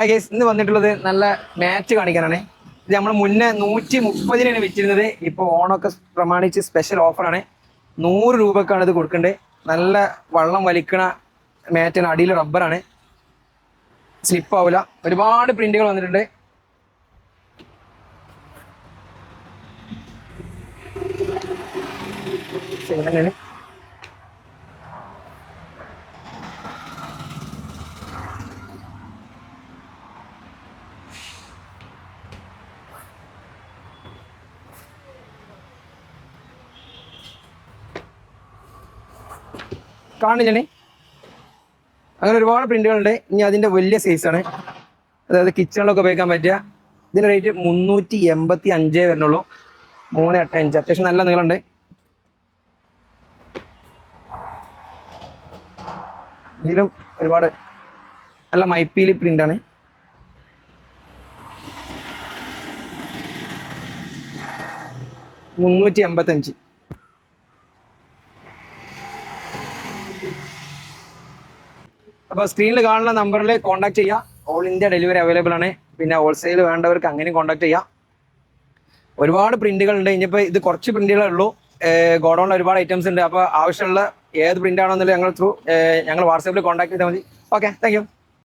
Guys ഇന്ന് വന്നിട്ടുള്ളത് നല്ല മാറ്റ് കാണിക്കാനാണ്. ഇത് നമ്മൾ മുന്നേ 130 വിറ്റിരുന്നത്. ഇപ്പോൾ ഓണമൊക്കെ പ്രമാണിച്ച് സ്പെഷ്യൽ ഓഫറാണ്. 100 രൂപക്കാണ് ഇത് കൊടുക്കേണ്ടത്. നല്ല വള്ളം വലിക്കണ മാറ്റാണ്, അടിയിൽ റബ്ബറാണ്, സ്ലിപ്പ് ആവില്ല. ഒരുപാട് പ്രിന്റുകൾ വന്നിട്ടുണ്ട്. ശരി, കാണില്ലേ? അങ്ങനെ ഒരുപാട് പ്രിന്റുകളുണ്ട്. ഇനി അതിന്റെ വലിയ സൈസാണ്, അതായത് കിച്ചണിലൊക്കെ ഉപയോഗിക്കാൻ പറ്റുക. ഇതിന്റെ റേറ്റ് 385 വരുന്നുള്ളൂ. 385, അത്യാവശ്യം നല്ല നീളമുണ്ട്. ഇതിലും ഒരുപാട് നല്ല മൈപ്പീലി പ്രിന്റാണ്. $385. അപ്പോൾ സ്ക്രീനിൽ കാണുന്ന നമ്പറിൽ കോൺടാക്ട് ചെയ്യുക. ഓൾ ഇന്ത്യ ഡെലിവറി അവൈലബിൾ ആണ്. പിന്നെ ഹോൾസെയിൽ വേണ്ടവർക്ക് അങ്ങനെയും കോൺടാക്ട് ചെയ്യാം. ഒരുപാട് പ്രിന്റുകൾ ഉണ്ട്. ഇനിയിപ്പോൾ ഇത് കുറച്ച് പ്രിന്റുകളേ ഉള്ളൂ. ഗോഡൗണിൽ ഒരുപാട് ഐറ്റംസ് ഉണ്ട്. അപ്പോൾ ആവശ്യമുള്ള ഏത് പ്രിന്റ് ആണോ എന്നുള്ളത് ഞങ്ങൾ വാട്സാപ്പിൽ കോൺടാക്ട് ചെയ്താൽ മതി. Okay, thank you.